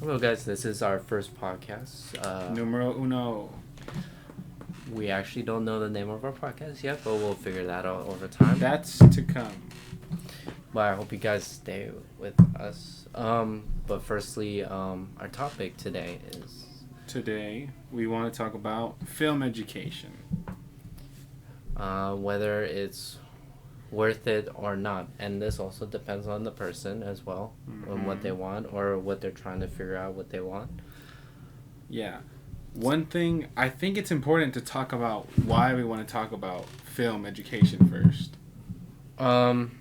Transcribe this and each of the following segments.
Hello, guys. This is our first podcast. Numero uno. We actually don't know the name of our podcast yet, but we'll figure that out over time. That's to come. But I hope you guys stay with us. But firstly, our topic today is... Today, we want to talk about film education. Whether it's worth it or not. And this also depends on the person as well, on what they want or what they're trying to figure out what they want. Yeah. One thing, I think it's important to talk about why we want to talk about film education first. From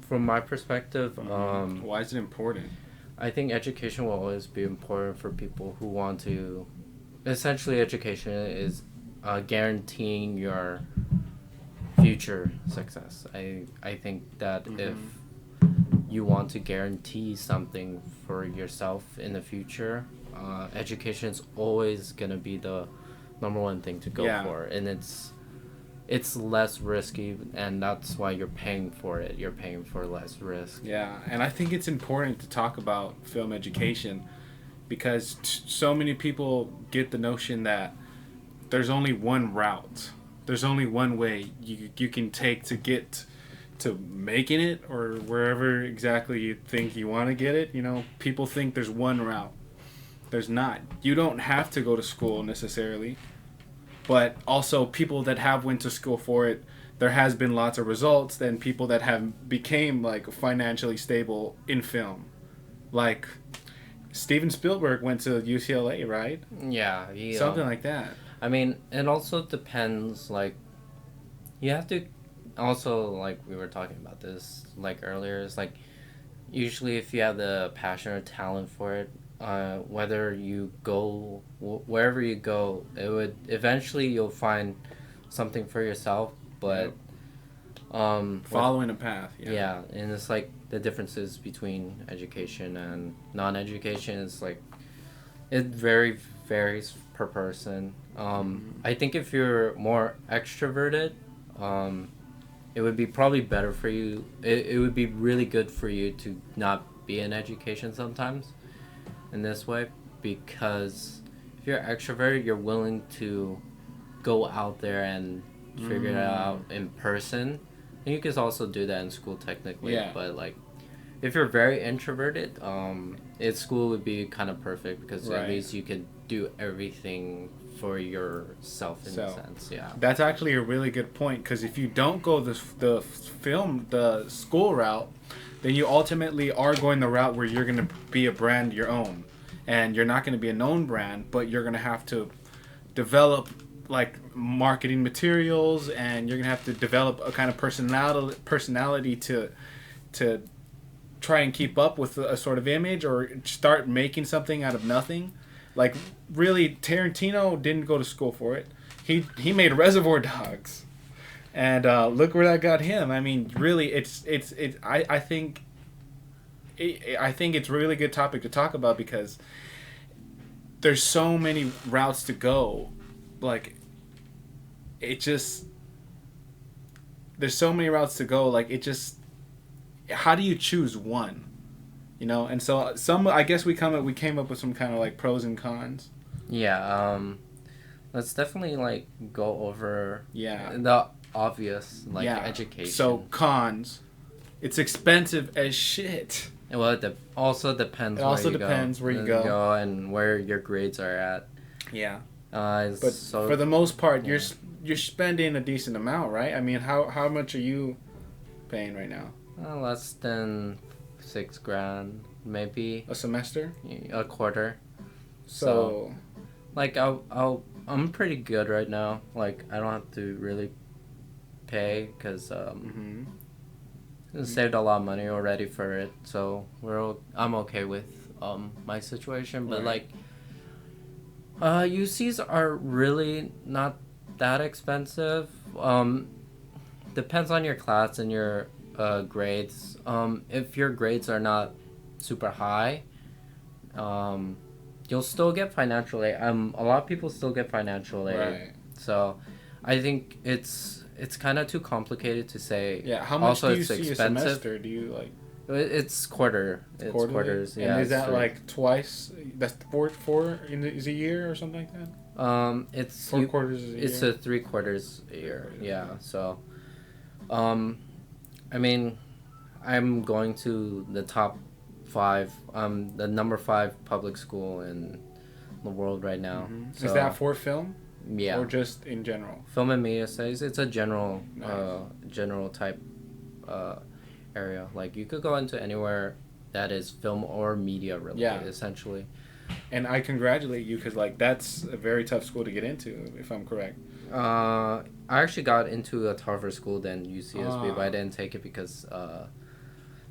my perspective, why is it important? I think education will always be important for people who want to... Essentially, education is guaranteeing your future success. I think that if you want to guarantee something for yourself in the future, education is always going to be the number one thing to go for. And it's less risky, and that's why you're paying for it. You're paying for less risk. Yeah, and I think it's important to talk about film education because so many people get the notion that there's only one route. There's only one way you can take to get to making it or wherever exactly you think you want to get it. You know, people think there's one route. There's not. You don't have to go to school necessarily. But also people that have went to school for it, there has been lots of results than people that have became like financially stable in film. Like Steven Spielberg went to UCLA, right? Yeah. Something like that. I mean, it also depends, like, you have to also, like, we were talking about this, like, earlier, it's like, usually if you have the passion or talent for it, whether you go, wherever you go, it would, eventually you'll find something for yourself, but, following a path, yeah, and it's like, the differences between education and non-education is, like, it varies per person. I think if you're more extroverted, it would be probably better for you. It would be really good for you to not be in education sometimes in this way, because if you're extroverted, you're willing to go out there and figure it out in person. And you can also do that in school technically, but like if you're very introverted, school would be kind of perfect because at least you could do everything for yourself in a sense. Yeah, that's actually a really good point, because if you don't go the school route, then you ultimately are going the route where you're going to be a brand your own, and you're not going to be a known brand, but you're going to have to develop like marketing materials, and you're going to have to develop a kind of personality to try and keep up with a sort of image or start making something out of nothing. Like, really, Tarantino didn't go to school for it. He made Reservoir Dogs, and look where that got him. I mean, really, I think it's a really good topic to talk about because there's so many routes to go. Like, there's so many routes to go. Like, how do you choose one? You know, and so I guess we came up with some kind of like pros and cons. Yeah, let's definitely like go over the obvious education. So cons, it's expensive as shit. Well, it also depends. It also depends where you go and where your grades are at. Yeah. But for the most part, you're spending a decent amount, right? I mean, how much are you paying right now? Less than $6,000, maybe a semester, a quarter. So like I'm pretty good right now. Like I don't have to really pay because saved a lot of money already for it. So I'm okay with my situation. But like UCs are really not that expensive. Depends on your class and your grades. If your grades are not super high, you'll still get financial aid. A lot of people still get financial aid. Right. So I think it's kind of too complicated to say. Yeah, how much do you see a semester? Do you like It's quarter. It's Quarterly? quarters. And Yeah. is that straight. like twice? That's four is a year or something like that. It's 4 quarters is a it's year. a 3 quarters a year. Yeah. So, um, I mean, I'm going to the top five. The number five public school in the world right now. So Is that for film yeah, or just in general? film and media studies. It's a general, Nice. general type, area. Like you could go into anywhere that is film or media related, Yeah. essentially. And I congratulate you because like that's a very tough school to get into, if I'm correct. I actually got into a tougher school than UCSB, but I Ah. didn't take it because And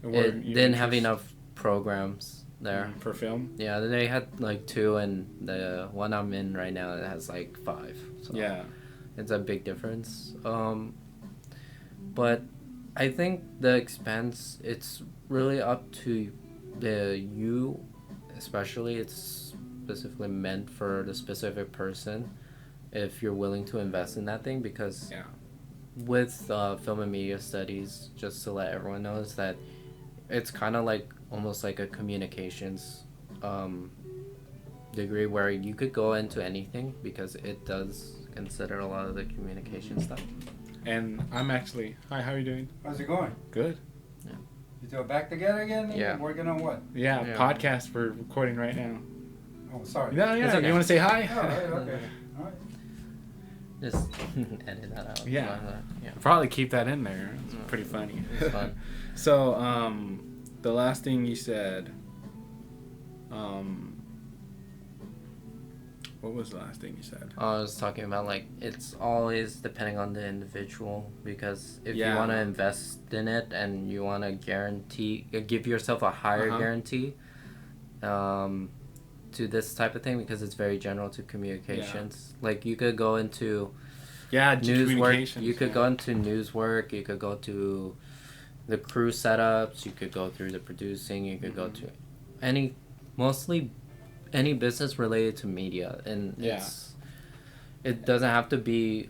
it were you didn't have interest- enough programs there. for film. Yeah, they had like two, and the one I'm in right now it has like five. So Yeah. it's a big difference. But I think the expense it's really up to the you, especially. It's specifically meant for the specific person if you're willing to invest in that thing because Yeah. with film and media studies, just to let everyone know, is that it's kind of like almost like a communications degree where you could go into anything because it does consider a lot of the communication stuff. And I'm actually. Hi, how are you doing? How's it going? Good. You two are back together again? Yeah. Working on what? Yeah, Yeah. podcast we're recording right now. Oh, sorry. Yeah, yeah. It's okay. You want to say hi? Oh, right, okay. All right. Just edit that out. Yeah. Yeah. Probably keep that in there. It's Yeah. pretty funny. It's fun. So, the last thing you said, what was the last thing you said? I was talking about like it's always depending on the individual because if Yeah. you want to invest in it and you want to give yourself a higher Uh-huh. guarantee to this type of thing because it's very general to communications. Like you could go into Yeah, news work, communications, you could yeah. go into news work, you could go to the crew setups, you could go through the producing, you could go to mostly any business related to media, and Yeah. it doesn't have to be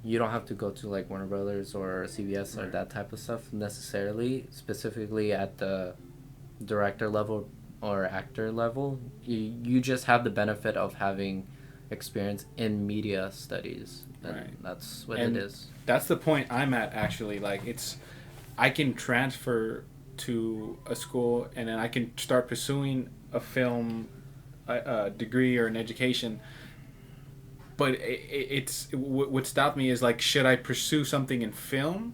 you don't have to go to like Warner Brothers or CBS or Right. that type of stuff necessarily, specifically at the director level or actor level. You just have the benefit of having experience in media studies, and Right. that's what And it is. That's the point I'm at, actually. Like, I can transfer to a school and then I can start pursuing a film degree or an education. But what stopped me is like, should I pursue something in film,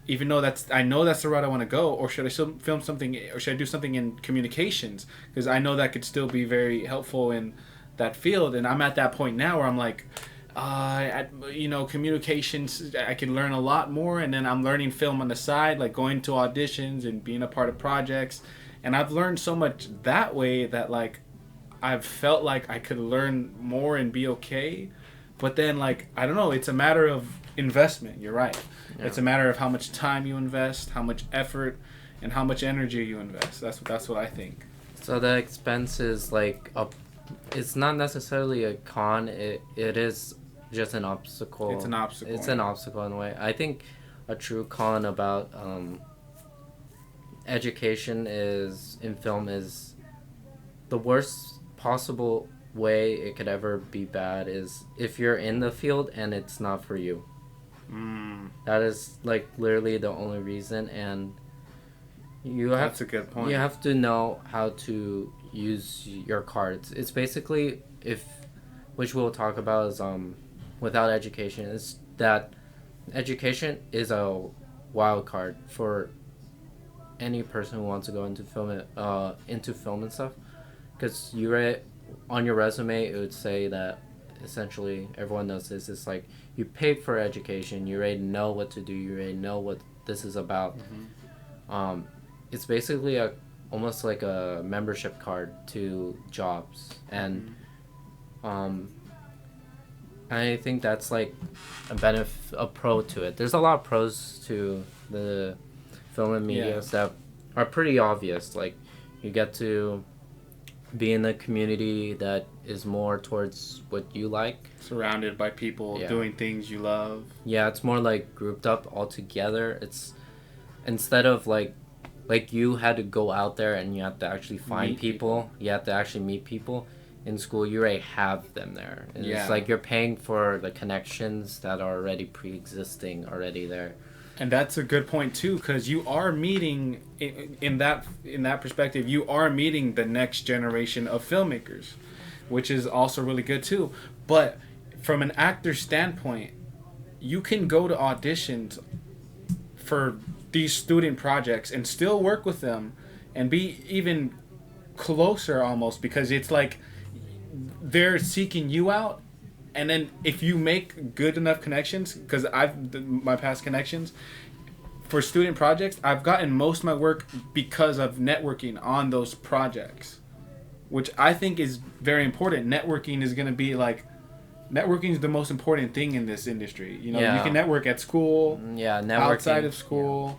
even though I know that's the route I want to go, or should I still film something, or should I do something in communications because I know that could still be very helpful in that field. And I'm at that point now where I'm like, communications, I can learn a lot more, and then I'm learning film on the side, like going to auditions and being a part of projects, and I've learned so much that way that like I've felt like I could learn more and be okay. But then like I don't know, it's a matter of investment. You're right. Yeah. It's a matter of how much time you invest, how much effort, and how much energy you invest. That's what I think. So the expense is like it's not necessarily a con. It is just an obstacle. It's an obstacle. It's an obstacle in a way. I think a true con about education in film is the worst possible way it could ever be bad is if you're in the field and it's not for you. That is like literally the only reason, and That's a good point. you have to know how to use your cards. It's basically which we'll talk about is without education is that education is a wild card for any person who wants to go into film and stuff, because on your resume it would say that essentially everyone knows this. It's like you paid for education, you already know what to do, you already know what this is about. It's basically almost like a membership card to jobs, and I think that's like a pro to it. There's a lot of pros to the film and media that are pretty obvious. Like you get to be in a community that is more towards what you like. Surrounded by people doing things you love. Yeah, it's more like grouped up all together. It's instead of like like you had to go out there and you have to actually find Meet people. You have to actually meet people. In school, you already have them there. And Yeah. it's like you're paying for the connections that are already pre-existing, already there. And that's a good point too, because you are meeting in that perspective. You are meeting the next generation of filmmakers, which is also really good too. But from an actor standpoint, you can go to auditions for these student projects and still work with them, and be even closer almost, because it's like they're seeking you out. And then if you make good enough connections, because my past connections for student projects, I've gotten most of my work because of networking on those projects, which I think is very important. Networking is going to be like, networking is the most important thing in this industry. You know, Yeah. you can network at school, Yeah, networking. outside of school.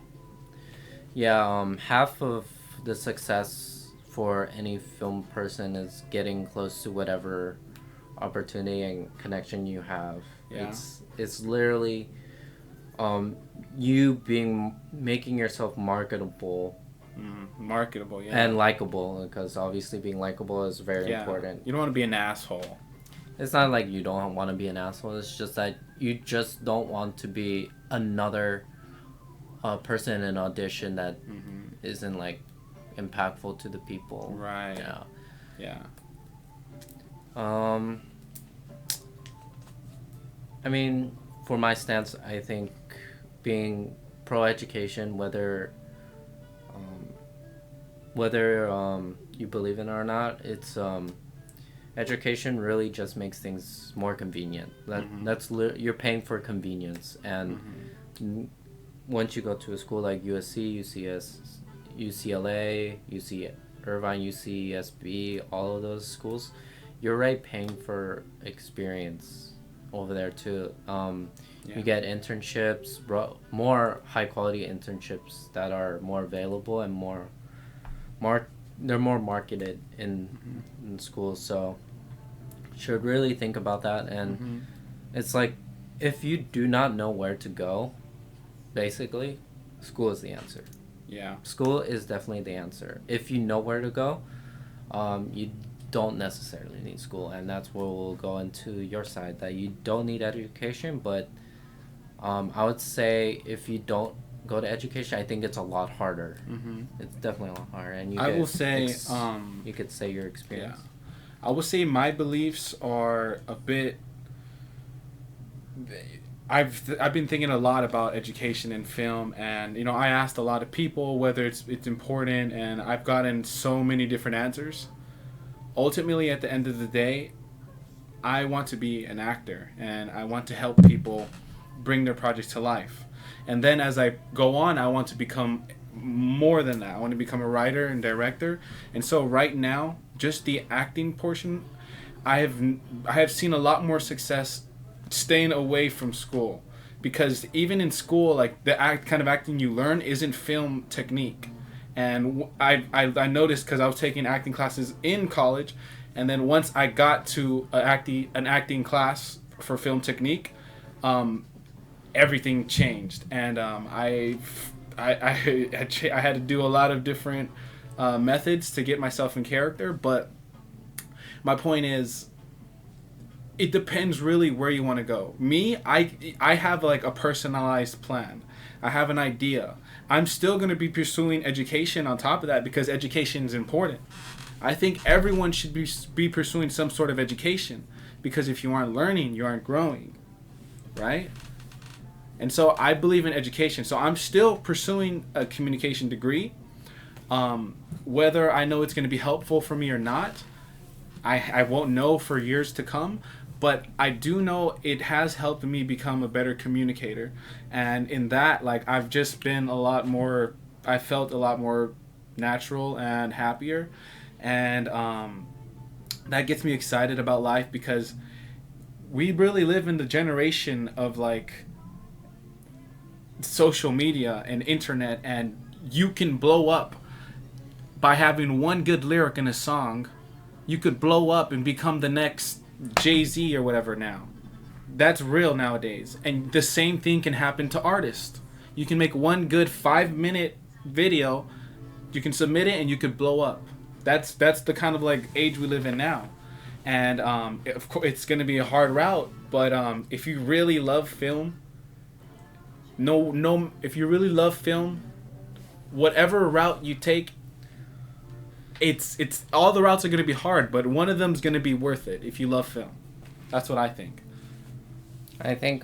Yeah, half of the success for any film person is getting close to whatever opportunity and connection you have. Yeah. It's literally you making yourself marketable Marketable, yeah. and likable, because obviously being likable is very Yeah. important. You don't want to be an asshole. It's not like you don't want to be an asshole. It's just that you just don't want to be another person in an audition that isn't like impactful to the people. Right. Yeah. Yeah. I mean, for my stance, I think being pro education, whether you believe in it or not, it's education really just makes things more convenient. You're paying for convenience, and once you go to a school like USC, UCLA, UC Irvine, UCSB, all of those schools, you're right paying for experience over there too. You get internships, more high quality internships that are more available and they're more marketed in schools. So should really think about that. And it's like, if you do not know where to go, basically, school is the answer. Yeah. School is definitely the answer. If you know where to go, you don't necessarily need school, and that's where we'll go into your side, that you don't need education. But I would say if you don't go to education, I think it's a lot harder. It's definitely a lot harder, and I will say, you could say your experience. I will say my beliefs are a bit. I've been thinking a lot about education in film, and you know, I asked a lot of people whether it's important, and I've gotten so many different answers. Ultimately, at the end of the day, I want to be an actor, and I want to help people bring their projects to life. And then as I go on, I want to become more than that. I want to become a writer and director. And so right now, just the acting portion, I have seen a lot more success staying away from school, because even in school, like the kind of acting you learn isn't film technique. And I noticed, because I was taking acting classes in college, and then once I got to an acting class for film technique, everything changed, and I had to do a lot of different methods to get myself in character. But my point is, it depends really where you want to go. Me, I have like a personalized plan. I have an idea. I'm still going to be pursuing education on top of that, because education is important. I think everyone should be pursuing some sort of education, because if you aren't learning, you aren't growing, right? And so I believe in education. So I'm still pursuing a communication degree. Whether I know it's going to be helpful for me or not, I won't know for years to come. But I do know it has helped me become a better communicator. And in that, like, I've just been I felt a lot more natural and happier. And that gets me excited about life, because we really live in the generation of, like, social media and internet, and you can blow up by having one good lyric in a song. You could blow up and become the next Jay-Z or whatever now. That's real nowadays. And the same thing can happen to artists. You can make one good 5-minute video You can submit it and you could blow up. That's the kind of like age we live in now, and of course it's gonna be a hard route. But if you really love film, if you really love film, whatever route you take, it's all the routes are gonna be hard, but one of them's gonna be worth it if you love film. That's what I think. I think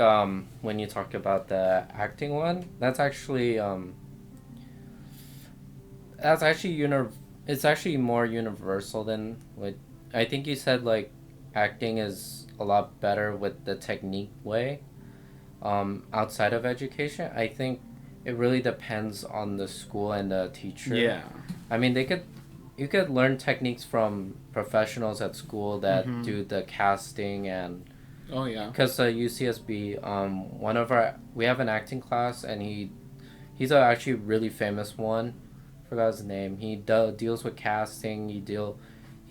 when you talked about the acting one, that's actually it's actually more universal than what I think you said. Like, acting is a lot better with the technique way. Outside of education, I think it really depends on the school and the teacher. Yeah. I mean, you could learn techniques from professionals at school that do the casting and. Oh yeah. Because UCSB, we have an acting class, and he's a actually really famous one. Forgot his name. He deals with casting. He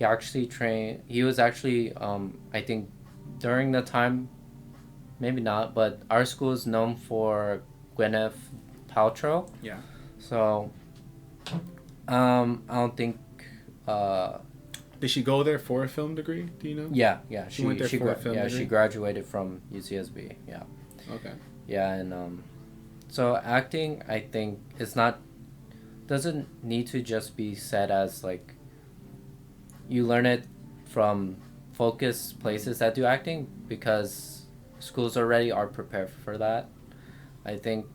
actually trained. He was actually I think during the time, maybe not, but our school is known for Gwyneth Paltrow. Yeah. So, I don't think. Did she go there for a film degree? Do you know? Yeah. She went there for a film degree? She graduated from UCSB. Yeah. Okay. Yeah, and so acting, I think, doesn't need to just be said as like you learn it from focused places that do acting, because schools already are prepared for that. I think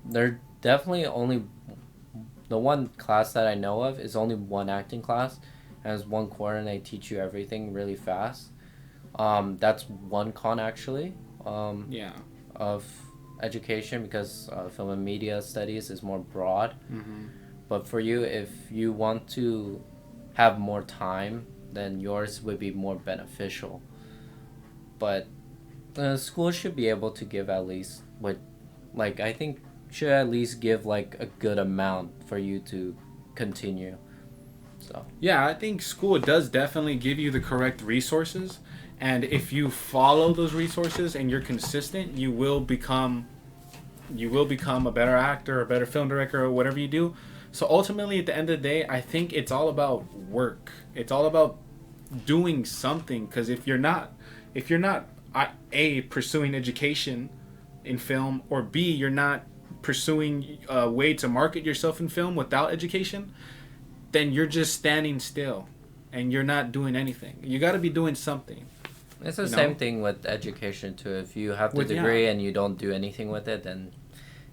they're definitely only the one class that I know of is only one acting class, and it's 1 quarter, and they teach you everything really fast. That's one con actually. Yeah. Of education, because film and media studies is more broad. But for you, if you want to have more time, then yours would be more beneficial. But the school should be able to give at least I think should at least give like a good amount for you to continue. So yeah, I think school does definitely give you the correct resources, and if you follow those resources and you're consistent, you will become a better actor, a better film director, or whatever you do. So ultimately, at the end of the day, I think it's all about work. It's all about doing something, because if you're not A, pursuing education in film, or B, you're not pursuing a way to market yourself in film without education, then you're just standing still and you're not doing anything. You got to be doing something. It's the same thing with education too. If you have the degree and you don't do anything with it, then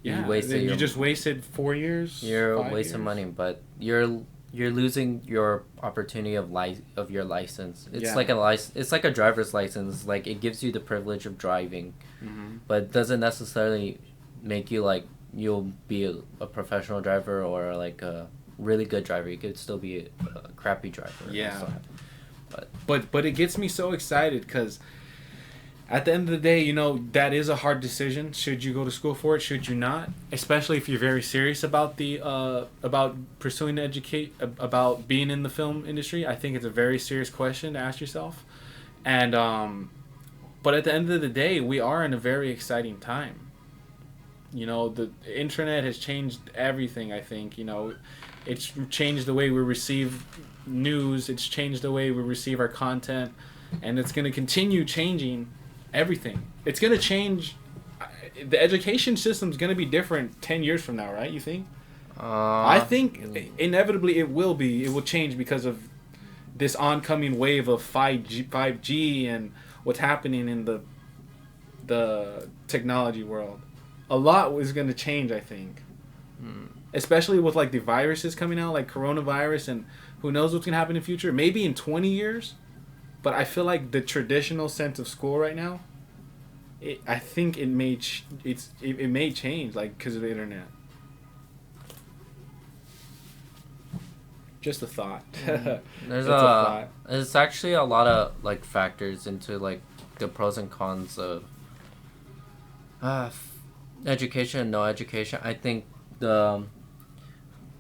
you just wasted 4 years. You're wasting money, but you're losing your opportunity of your license. It's like it's like a driver's license. Like, it gives you the privilege of driving, but it doesn't necessarily make you like you'll be a professional driver or like a really good driver. You could still be a crappy driver. Yeah. But it gets me so excited, because at the end of the day, that is a hard decision. Should you go to school for it? Should you not? Especially if you're very serious about about pursuing about being in the film industry. I think it's a very serious question to ask yourself. And but at the end of the day, we are in a very exciting time. The internet has changed everything. I think it's changed the way we receive news. It's changed the way we receive our content, and it's going to continue changing everything. It's going to change. The education system is going to be different 10 years from now, right? You think? I think inevitably it will be. It will change because of this oncoming wave of 5G and what's happening in the technology world. A lot is going to change, I think. Especially with like the viruses coming out, like coronavirus, and who knows what's going to happen in the future. Maybe in 20 years. But I feel like the traditional sense of school right now, I think it may change, like, because of the internet. Just a thought. There's actually a lot of like factors into like the pros and cons of education and no education. I think the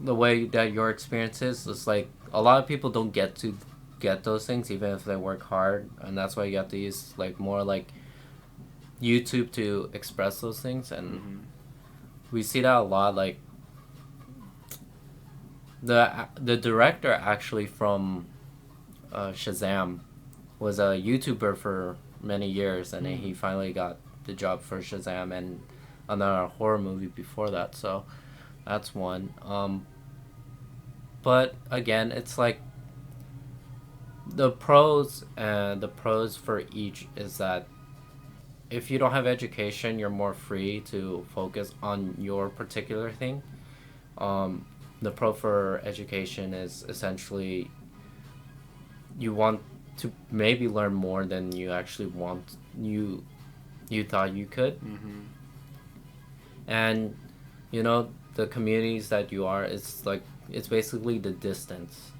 way that your experience is like a lot of people don't get to get those things even if they work hard, and that's why you have to use like more like YouTube to express those things. And we see that a lot. Like the director actually from Shazam was a YouTuber for many years, and then he finally got the job for Shazam and another horror movie before that. So that's one. But again, it's like the pros for each is that if you don't have education, you're more free to focus on your particular thing. The pro for education is essentially you want to maybe learn more than you actually want you thought you could. And the communities that you are, it's basically the distance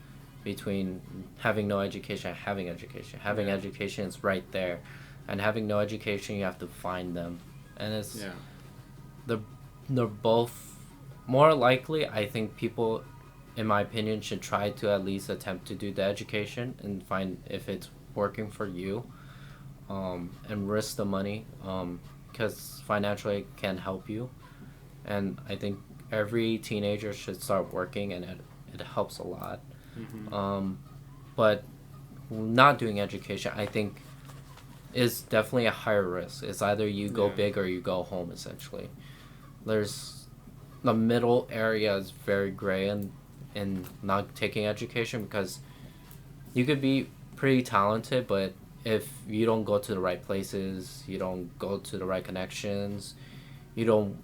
between having no education and having education. Having education is right there, and having no education, you have to find them. And it's they're both more likely. I think people, in my opinion, should try to at least attempt to do the education and find if it's working for you, and risk the money, because financially it can help you. And I think every teenager should start working, and it helps a lot. But not doing education, I think, is definitely a higher risk. It's either you go big or you go home, essentially. There's the middle area is very gray in not taking education, because you could be pretty talented, but if you don't go to the right places, you don't go to the right connections, you don't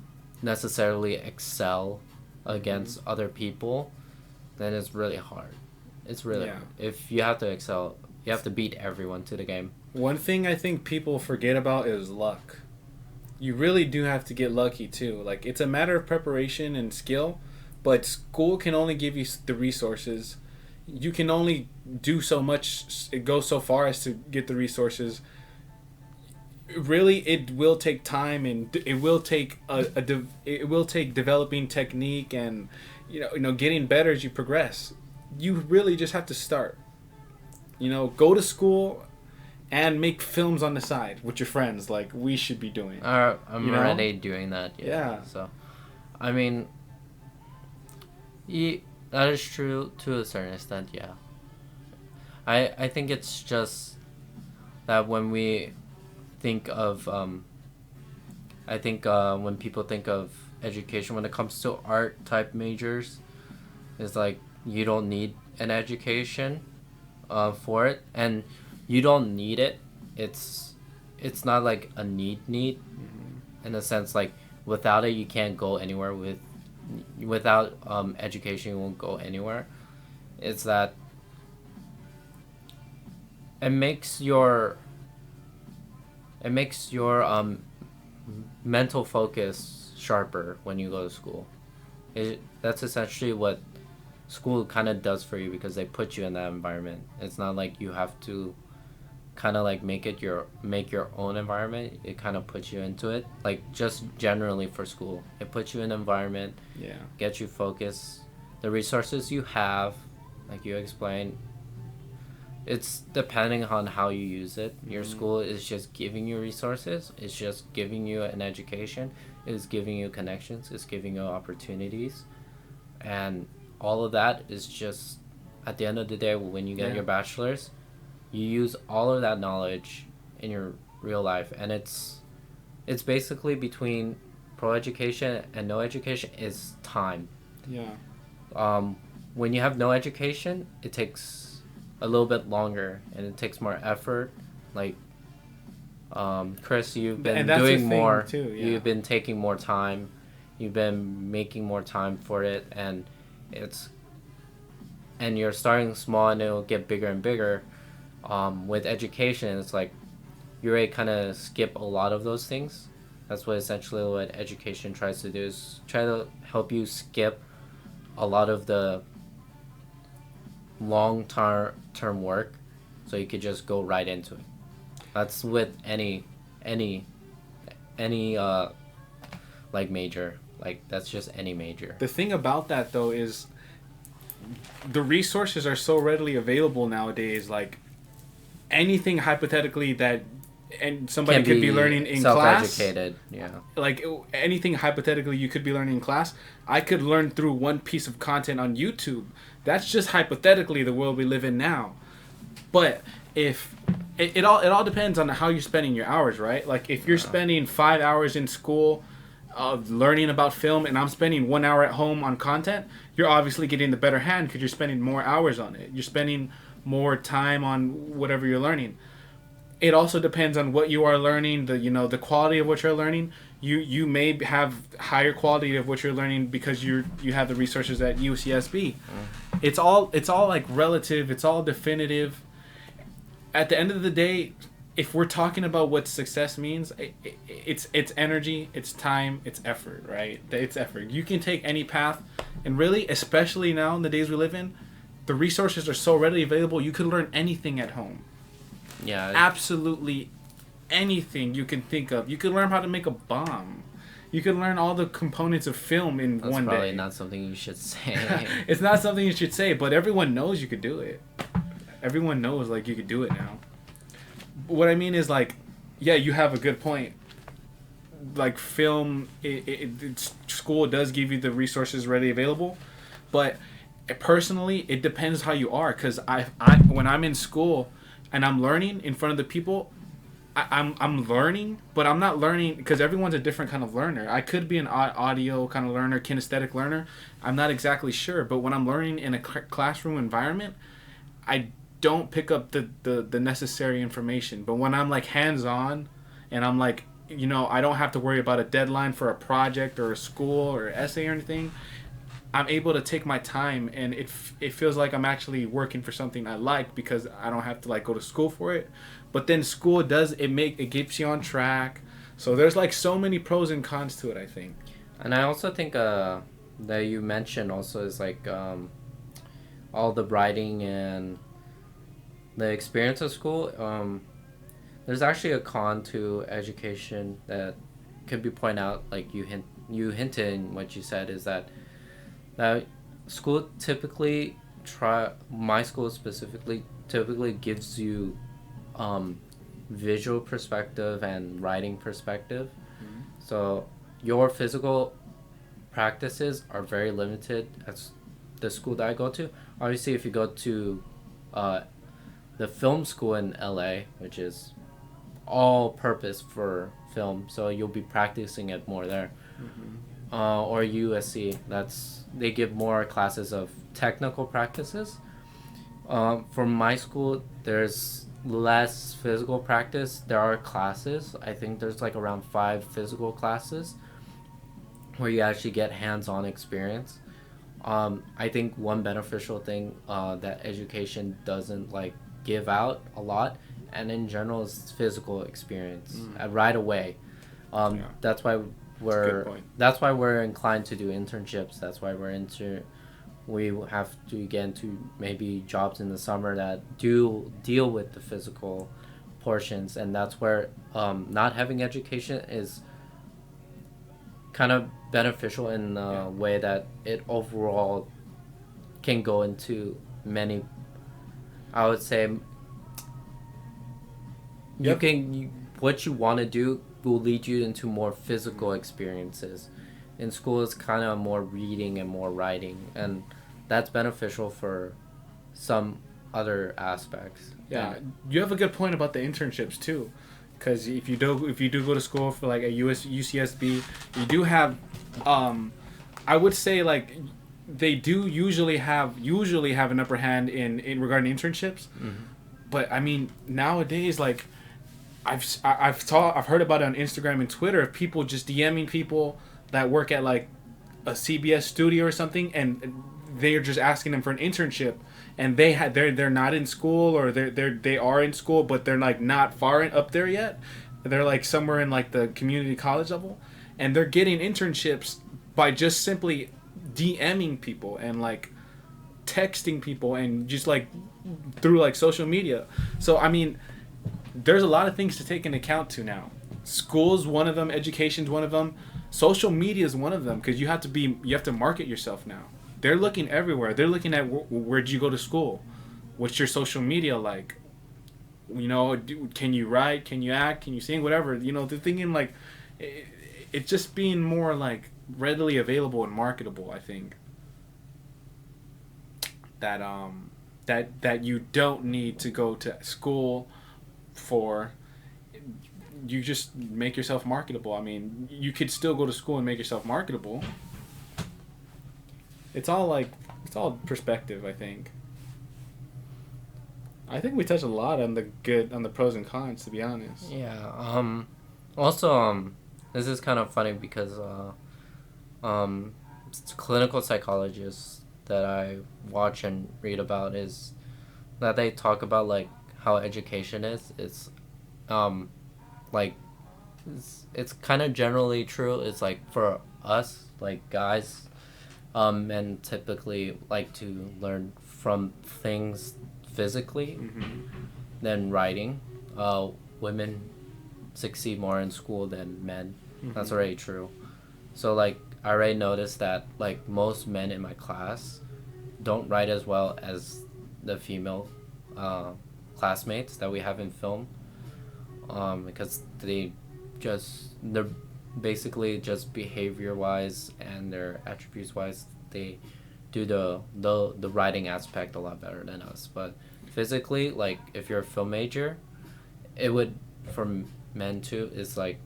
necessarily excel against other people, then it's really hard. It's really hard. If you have to excel, you have to beat everyone to the game. One thing I think people forget about is luck. You really do have to get lucky too. Like, it's a matter of preparation and skill, but school can only give you the resources. You can only do so much. It goes so far as to get the resources. Really, it will take time, and it will take it will take developing technique, and getting better as you progress. You really just have to start. Go to school and make films on the side with your friends, like we should be doing. I'm already doing that. Yeah. So, I mean, that is true to a certain extent. Yeah. I think it's just that when we think of when people think of education, when it comes to art type majors, it's like you don't need an education for it, and you don't need it. It's not like a need in a sense, like without it you can't go anywhere. Without education you won't go anywhere. It's that it makes your mental focus sharper when you go to school. That's essentially what school kind of does for you, because they put you in that environment. It's not like you have to kind of like make your own environment. It kind of puts you into it, like just generally for school. It puts you in an environment, gets you focused. The resources you have, like you explained, it's depending on how you use it. Your school is just giving you resources. It's just giving you an education. It's giving you connections. It's giving you opportunities. And all of that is just, at the end of the day, when you get your bachelor's, you use all of that knowledge in your real life. And it's basically between pro education and no education is time. When you have no education, it takes a little bit longer and it takes more effort. Like Chris, you've been doing more too, you've been taking more time, you've been making more time for it, and you're starting small and it'll get bigger and bigger. With education, it's like you already kind of skip a lot of those things. That's what education tries to do, is try to help you skip a lot of the long-term work, so you could just go right into it. That's with any like major. Like, that's just any major. The thing about that though is the resources are so readily available nowadays. Like, anything hypothetically that and somebody Can could be learning in class. self-educated. Yeah. Like anything hypothetically you could be learning in class, I could learn through one piece of content on YouTube. That's just hypothetically the world we live in now. But if it all depends on how you're spending your hours, right? Like if you're spending 5 hours in school learning about film and I'm spending 1 hour at home on content, you're obviously getting the better hand because you're spending more hours on it. You're spending more time on whatever you're learning. It also depends on what you are learning, the quality of what you're learning. You may have higher quality of what you're learning because you have the resources at UCSB. It's all like relative. It's all definitive. At the end of the day, if we're talking about what success means, it's energy, it's time, it's effort, right? It's effort. You can take any path, and really, especially now in the days we live in, the resources are so readily available. You can learn anything at home. Yeah. Absolutely anything you can think of. You can learn how to make a bomb. You can learn all the components of film in That's one day. That's probably not something you should say. It's not something you should say, but everyone knows you could do it. Everyone knows, like, you could do it now. What I mean is, like, yeah, you have a good point. Like, film, school does give you the resources readily available, but personally, it depends how you are. Because when I'm in school and I'm learning in front of the people, I'm learning, but I'm not learning because everyone's a different kind of learner. I could be an audio kind of learner, kinesthetic learner. I'm not exactly sure, but when I'm learning in a classroom environment, I don't pick up the necessary information. But when I'm like hands-on and I'm like, I don't have to worry about a deadline for a project or a school or essay or anything, I'm able to take my time, and it feels like I'm actually working for something I like because I don't have to like go to school for it. But then school it keeps you on track. So there's like so many pros and cons to it, I think. And I also think that you mentioned also is like all the writing and the experience of school. There's actually a con to education that could be pointed out, like you hinted in what you said, is that school typically my school specifically typically gives you visual perspective and writing perspective. Mm-hmm. So your physical practices are very limited at the school that I go to. Obviously, if you go to the film school in LA, which is all purpose for film, so you'll be practicing it more there. Mm-hmm. Or USC, they give more classes of technical practices. For my school, there's less physical practice. There are classes. I think there's like around 5 physical classes where you actually get hands-on experience. I think one beneficial thing that education doesn't like give out a lot, and in general, is physical experience right away. That's why we're inclined to do internships. That's why we have to get into maybe jobs in the summer that do deal with the physical portions, and that's where not having education is kind of beneficial in the way that it overall can go into many, I would say, what you want to do will lead you into more physical experiences. In school, it's kind of more reading and more writing, and that's beneficial for some other aspects. Yeah, you have a good point about the internships too, because if you do go to school for like a UCSB, you do have, I would say like they do usually have an upper hand in regarding internships, but I mean nowadays like I've heard about it on Instagram and Twitter of people just DMing people that work at like a CBS studio or something, and they're just asking them for an internship, and they're not in school, or they are in school, but they're like not far up there yet. They're like somewhere in like the community college level, and they're getting internships by just simply DMing people and like texting people and just like through like social media. So I mean, there's a lot of things to take into account to now. School's one of them, education's one of them, social media is one of them, because you have to market yourself now. They're looking everywhere. They're looking at where'd you go to school, what's your social media like, can you write, can you act, can you sing, whatever. They're thinking like it's just being more like readily available and marketable. I think that that you don't need to go to school for. You just make yourself marketable. I mean, you could still go to school and make yourself marketable. It's all perspective, I think. I think we touched a lot on the pros and cons, to be honest. Yeah. Also, this is kind of funny because clinical psychologists that I watch and read about is that they talk about like how education is. It's like it's kind of generally true. It's like for us like guys, men typically like to learn from things physically than writing. Women succeed more in school than men. That's already true. So like I already noticed that like most men in my class don't write as well as the female classmates that we have in film. Because they're basically just behavior wise and their attributes wise, they do the writing aspect a lot better than us. But physically, like if you're a film major, it would, for men too, is like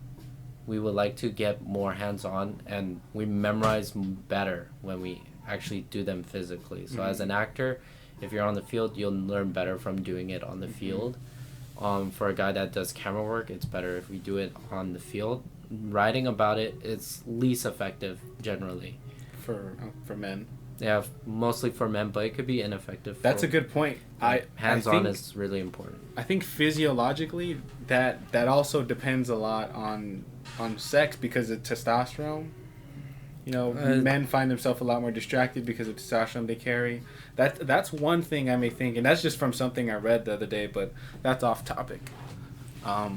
we would like to get more hands on and we memorize better when we actually do them physically. So as an actor, if you're on the field, you'll learn better from doing it on the field. For a guy that does camera work, it's better if we do it on the field. Writing about it, it's least effective generally. For men. Yeah, mostly for men, but it could be ineffective. That's a good point. Hands-on is really important. I think physiologically, that also depends a lot on sex because of testosterone. Men find themselves a lot more distracted because of testosterone they carry. That's one thing I may think, and that's just from something I read the other day, but that's off topic. Yeah,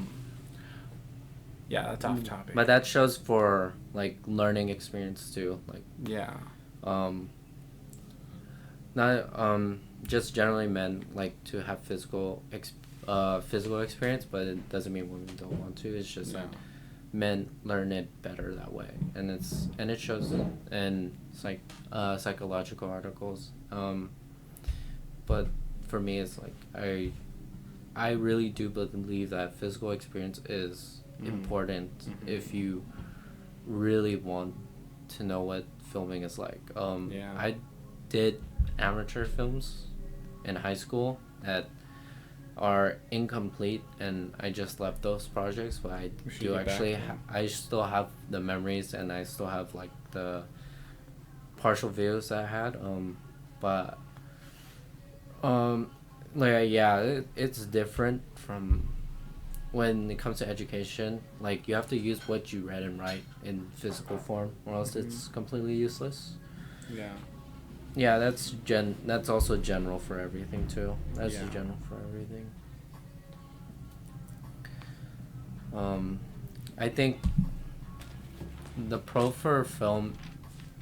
that's off topic. But that shows for like learning experience too. Like yeah. Not just generally men like to have physical experience, but it doesn't mean women don't want to. It's just that men learn it better that way, and it shows in psychological articles. But for me, it's like I really do believe that physical experience is important if you really want to know what filming is like. I did amateur films in high school that are incomplete, and I just left those projects, but I do actually I still have the memories, and I still have like the partial videos that I had, but it's different from when it comes to education. Like you have to use what you read and write in physical form, or else it's completely useless. Yeah, that's also general for everything too. That's general for everything. I think the pro for film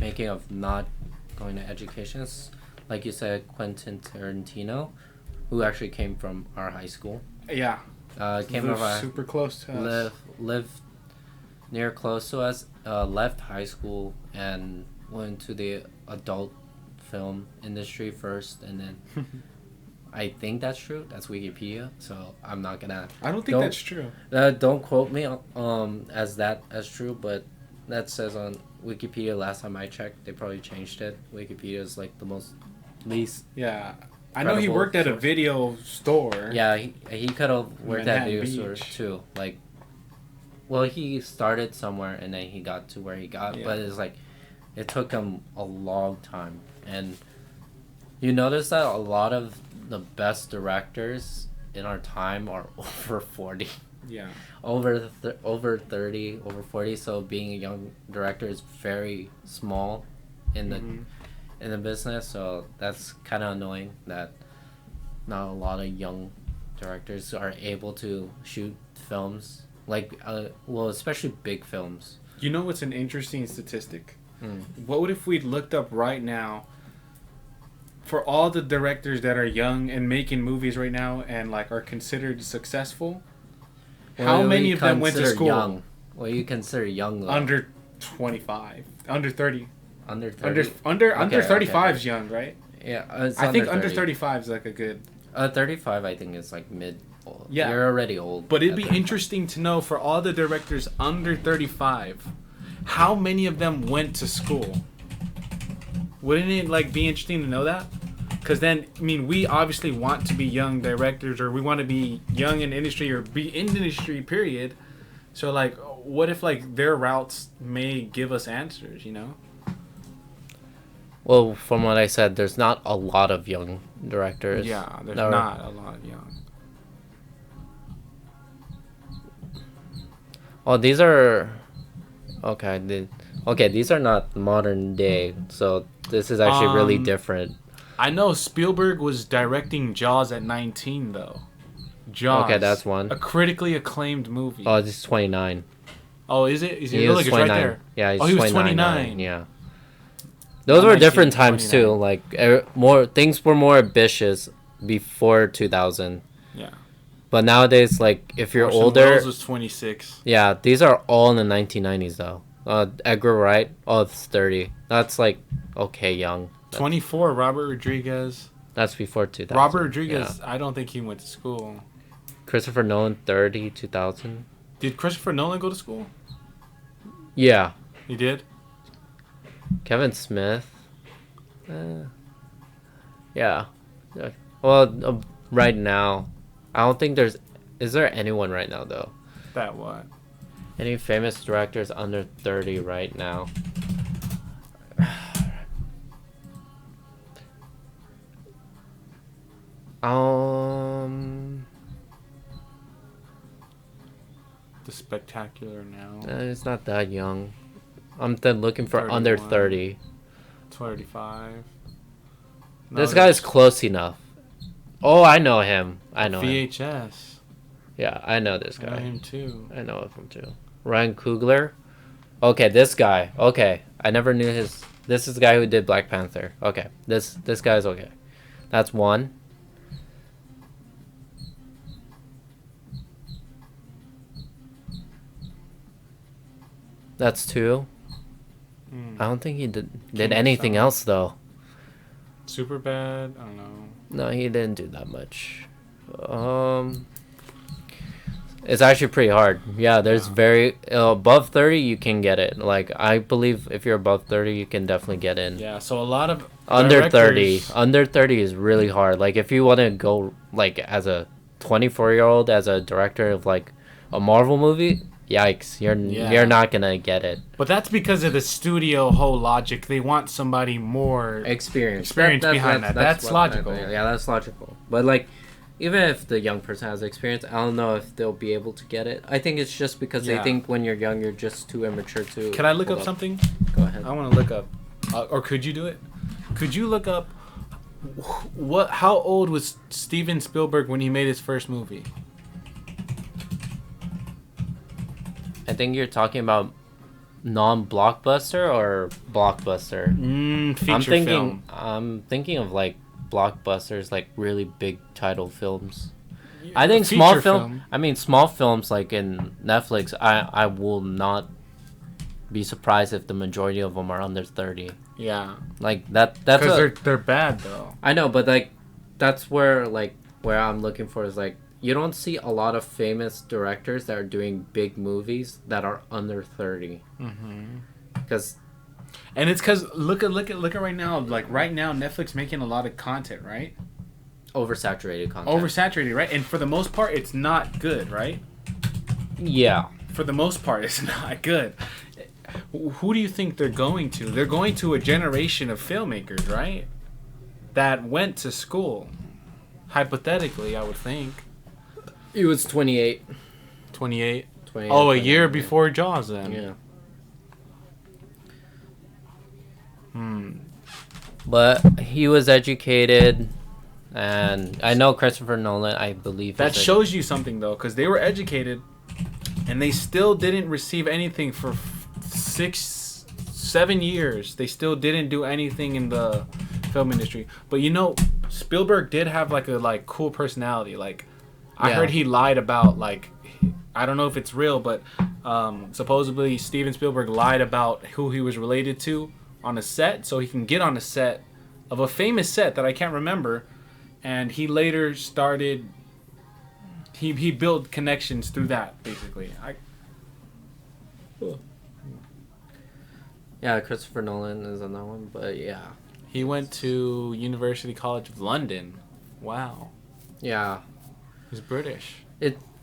making of not going to education is, like you said, Quentin Tarantino, who actually came from our high school. Yeah. Came from super close to us. Lived near close to us. Left high school and went to the adult film industry first, and then I think that's true. That's Wikipedia, so I'm not gonna. I don't think that's true. Don't quote me as true, but that says on Wikipedia. Last time I checked, they probably changed it. Wikipedia is like the least. Yeah, I know he worked at a video store. Yeah, he could have worked at video stores too. Like, well, he started somewhere and then he got to where he got, but it's like it took him a long time. And you notice that a lot of the best directors in our time are over 40. Yeah. Over 30, over 40. So being a young director is very small in the business. So that's kind of annoying that not a lot of young directors are able to shoot films like especially big films. You know what's an interesting statistic? What if we looked up right now for all the directors that are young and making movies right now and like are considered successful, how many of them went to school? Young? What do you consider young? Though? Under 25, under 30. Under 30? Under 35 is young, right? Yeah, I think under 35 is like a good. 35, I think is like mid. Yeah, you're already old. But it'd be interesting to know for all the directors under 35, how many of them went to school. Wouldn't it like be interesting to know that? Because then, I mean, we obviously want to be young directors, or we want to be young in industry, or be in industry. Period. So like, what if like their routes may give us answers? You know. Well, from what I said, there's not a lot of young directors. Yeah, there's not a lot of young. Oh, these are... Okay, these are not modern day, so this is actually really different. I know Spielberg was directing Jaws at 19, though. Jaws. Okay, that's one. A critically acclaimed movie. Oh, this is 29. Oh, is it? Is he look, was it's 29. right there. Yeah, he's he was 29. Yeah. Those were different times, 29. too. Like, more things were more ambitious before 2000. Yeah. But nowadays, like, if you're Orson older... Welles was 26. Yeah, these are all in the 1990s, though. Edgar Wright, it's 30. That's, like, okay, young. 24, Robert Rodriguez. That's before 2000. Robert Rodriguez, yeah. I don't think he went to school. Christopher Nolan, 30, 2000. Did Christopher Nolan go to school? Yeah. He did? Kevin Smith. Yeah. Well, right now, I don't think there's... Is there anyone right now, though? That what? Any famous directors under 30 right now? The Spectacular Now. It's not that young. I'm then looking for 31. under 30. 35. No, This guy's close enough. Oh, I know him. I know him. VHS. Yeah, I know this I guy. know him too. I know him too. Ryan Coogler. Okay, this guy. Okay, I never knew his. This is the guy who did Black Panther. Okay, this guy's okay. That's one. That's two. I don't think he did anything else though. Superbad. I don't know. No, he didn't do that much. It's actually pretty hard. Yeah, there's very above 30 you can get it. Like I believe if you're above 30 you can definitely get in. Yeah, so a lot of Under 30 is really hard. Like if you want to go like as a 24-year-old as a director of like a Marvel movie, yikes, you're not gonna get it. But that's because of the studio whole logic. They want somebody more Experience behind that. That's logical. Yeah, that's logical. But like, even if the young person has experience, I don't know if they'll be able to get it. I think it's just because they think when you're young, you're just too immature to. Can I look up something? Go ahead. I want to look up, or could you do it? Could you look up how old was Steven Spielberg when he made his first movie? I think you're talking about non-blockbuster or blockbuster. Feature I'm thinking of like blockbusters, like really big title films. I think small film. I mean, small films like in Netflix. I will not be surprised if the majority of them are under 30. Yeah, like that's because they're bad though. I know, but like that's where I'm looking for is like. You don't see a lot of famous directors that are doing big movies that are under 30. Because, and it's because look at right now. Like right now, Netflix making a lot of content, right? Oversaturated content. Oversaturated, right? And for the most part, it's not good, right? Yeah. For the most part, it's not good. Who do you think they're going to? They're going to a generation of filmmakers, right? That went to school. Hypothetically, I would think. He was 28. 28? Oh, a year before Jaws then. Yeah. But he was educated, and I know Christopher Nolan, I believe. That shows you something, though, because they were educated, and they still didn't receive anything for 6-7 years. They still didn't do anything in the film industry. But Spielberg did have a cool personality. Like, I Yeah. heard he lied about I don't know if it's real, but supposedly Steven Spielberg lied about who he was related to on a set, so he can get on a set of a famous set that I can't remember, and he later started. He built connections through that, basically. Yeah, Christopher Nolan is another one, but yeah. He went to University College of London. Wow, Yeah. he's British.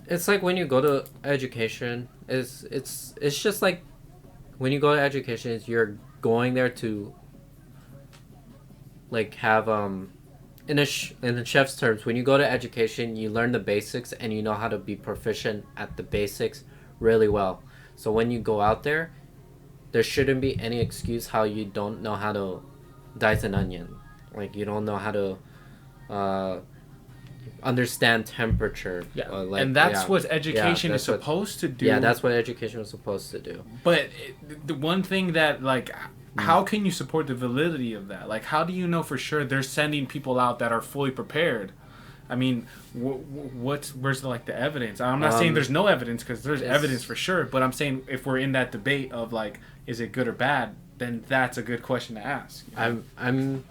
It's like when you go to education, it's just like when you go to education, you're going there to like have in the chef's terms, when you go to education, you learn the basics and you know how to be proficient at the basics really well. So when you go out there shouldn't be any excuse how you don't know how to dice an onion. Like you don't know how to understand temperature. Yeah, Like, and that's yeah. what education is that's what- supposed to do. Yeah, that's what education was supposed to do. But the one thing that how can you support the validity of that? Like, how do you know for sure they're sending people out that are fully prepared? I mean, where's the evidence? I'm not saying there's no evidence, because there's evidence for sure. But I'm saying if we're in that debate of is it good or bad, then that's a good question to ask. I'm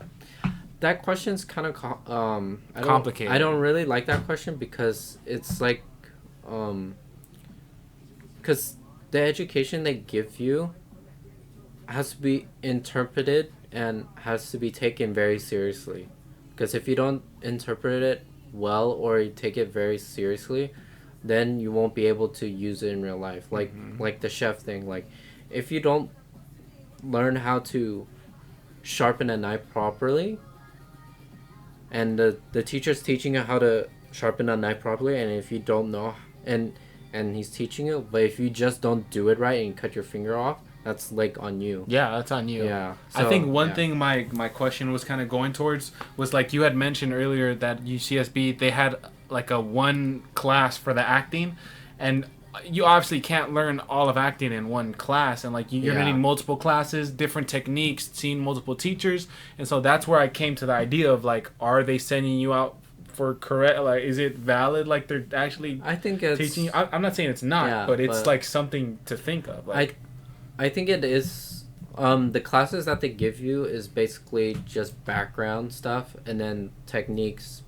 that question's kind of Complicated. I don't really like that question because it's like because the education they give you has to be interpreted and has to be taken very seriously. Because if you don't interpret it well or you take it very seriously, then you won't be able to use it in real life. Like the chef thing. Like if you don't learn how to sharpen a knife properly, and the teacher's teaching you how to sharpen a knife properly, and if you don't know, and he's teaching you, but if you just don't do it right and you cut your finger off, that's on you. Yeah, that's on you. Yeah. I think one yeah. thing my question was kind of going towards was you had mentioned earlier that UCSB, they had a one class for the acting, and you obviously can't learn all of acting in one class, and you're Yeah. getting multiple classes, different techniques, seeing multiple teachers, and so that's where I came to the idea of are they sending you out for correct? Is it valid? They're actually I think it's teaching you? I'm not saying it's not, Yeah, but it's but something to think of. I think it is. The classes that they give you is basically just background stuff and then techniques,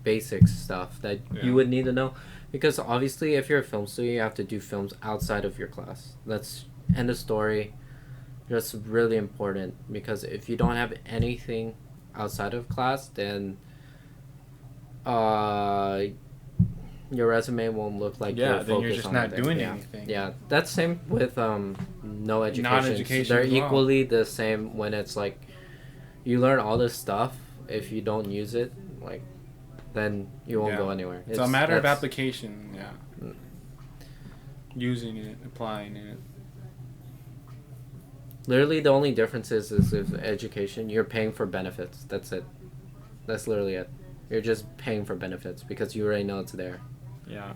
basic stuff that you would need to know. Because obviously, if you're a film student, you have to do films outside of your class. That's end of story. That's really important because if you don't have anything outside of class, then your resume won't look like Yeah, you're then you're focused just on not that. doing Yeah. anything. Yeah, that's same with no education. Non-education They're as well. equally the same when it's you learn all this stuff. If you don't use it, then you won't go anywhere. It's a matter of that's- application. Yeah, Mm. using it, applying it. Literally, the only difference is with education, you're paying for benefits. That's it. That's literally it. You're just paying for benefits because you already know it's there. Yeah.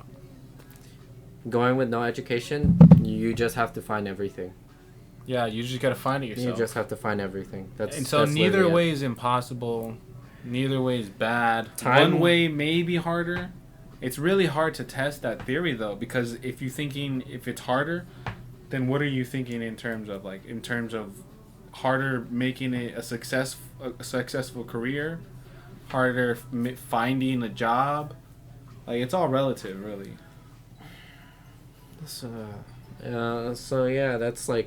Going with no education, you just have to find everything. Yeah, you just gotta find it yourself. You just have to find everything. And so that's neither literally way it. is impossible. Neither way is bad. Time- One way may be harder. It's really hard to test that theory though, because if it's harder, then what are you thinking in terms of harder making it a successful career, harder finding a job? It's all relative, really. So yeah, that's I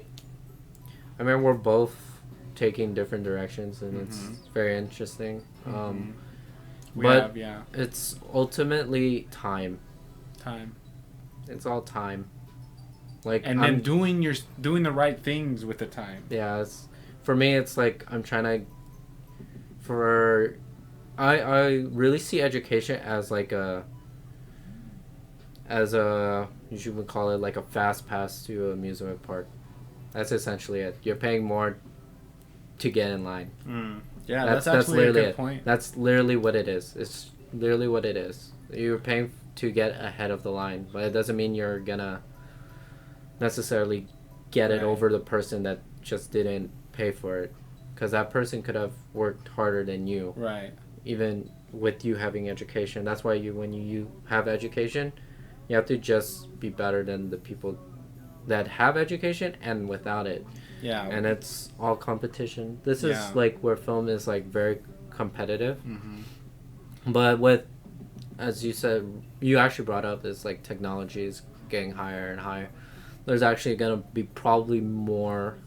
mean, we're both taking different directions, and it's very interesting. We but have, yeah, it's ultimately time. time. It's all time. And then doing the right things with the time. Yeah, for me. It's I'm trying to. I really see education as you should call it a fast pass to an amusement park. That's essentially it. You're paying more to get in line. Yeah, that's actually literally a good it. point. That's literally what it is. It's literally what it is. You're paying to get ahead of the line, but it doesn't mean you're gonna necessarily get it Right. over the person that just didn't pay for it. because that person could have worked harder than you, Right. even with you having education. That's why when you have education, you have to just be better than the people that have education and without it. Yeah. And it's all competition. This is Yeah. like where film is like very competitive. Mm-hmm. But with, as you said, you actually brought up this like technology is getting higher and higher. There's actually gonna be probably more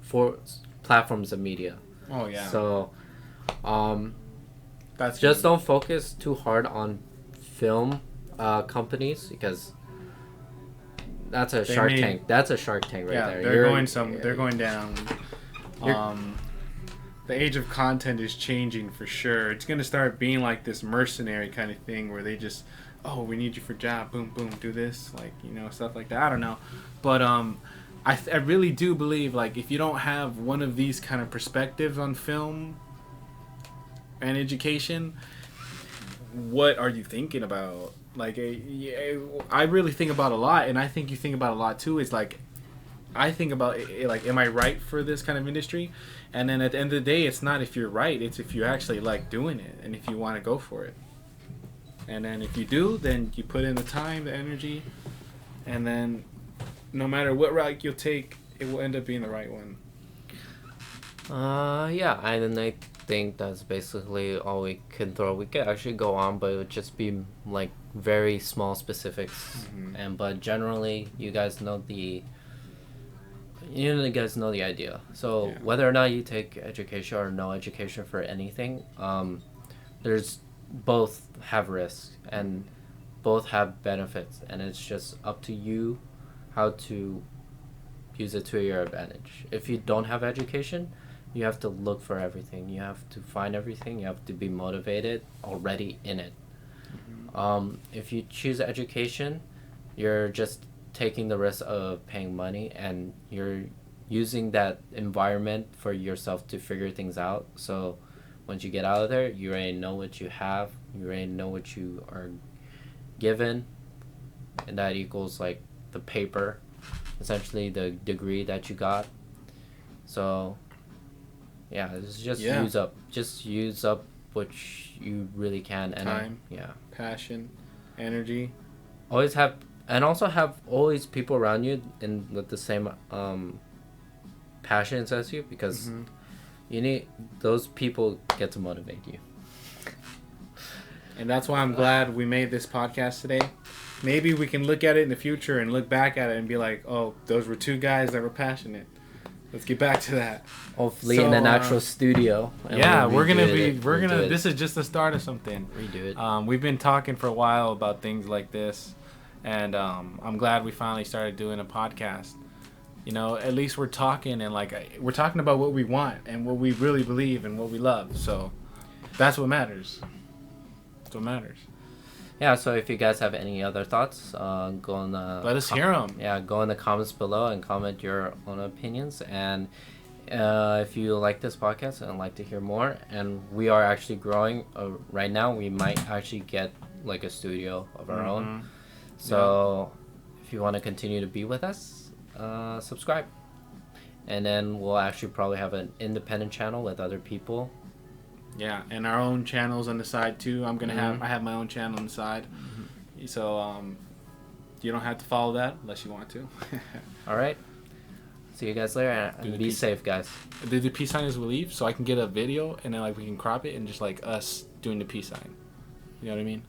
for platforms of media. Oh yeah. So, That's just don't focus too hard on film companies, because that's a They Shark may- Tank. That's a Shark Tank right yeah, there. they're going down. The age of content is changing for sure. It's gonna start being like this mercenary kind of thing where they just, oh, we need you for job, boom, boom, do this, like, you know, stuff like that. I don't know, but I really do believe, like, if you don't have one of these kind of perspectives on film and education, what are you thinking about? Like, I really think about a lot, and I think you think about a lot too. It's like, I think about like, am I right for this kind of industry? And then at the end of the day, it's not if you're right, it's if you actually like doing it and if you want to go for it. And then if you do, then you put in the time, the energy, and then no matter what route you'll take, it will end up being the right one. Yeah, and I think that's basically all we can throw. We could actually go on, but it would just be like very small specifics. Mhm. But generally, you guys know the idea. So Yeah. whether or not you take education or no education for anything, there's both have risks and both have benefits, and it's just up to you how to use it to your advantage. If you don't have education, you have to look for everything. You have to find everything. You have to be motivated already in it. If you choose education, you're just taking the risk of paying money, and you're using that environment for yourself to figure things out. So once you get out of there, you already know what you have. You already know what you are given, and that equals like the paper, essentially the degree that you got. So yeah, it's just Yeah. use up what you really can, and Time. yeah, Passion, energy. always have, and also have always people around you in with the same passions as you, because Mhm. you need those people get to motivate you. And that's why I'm glad we made this podcast today. Maybe we can look at it in the future and look back at it and be like, oh, those were two guys that were passionate. Let's get back to that. Hopefully So, in an actual studio. And Yeah, we'll we're gonna redo be. it. We're Redo gonna. it. This is just the start of something. Redo it. We've been talking for a while about things like this, and I'm glad we finally started doing a podcast. You know, at least we're talking, and like we're talking about what we want and what we really believe and what we love. So that's what matters. That's what matters. Yeah, so if you guys have any other thoughts, go in the Let us hear them. Yeah, go in the comments below and comment your own opinions. And if you like this podcast and like to hear more, and we are actually growing right now, we might actually get like a studio of our own. So if you want to continue to be with us, subscribe. And then we'll actually probably have an independent channel with other people. Yeah, and our own channels on the side too. I have my own channel on the side. So you don't have to follow that unless you want to. All right. See you guys later, and be safe, guys. The peace sign is relief, so I can get a video and then like we can crop it and just like us doing the peace sign. You know what I mean?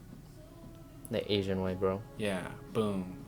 The Asian way, bro. Yeah. Boom.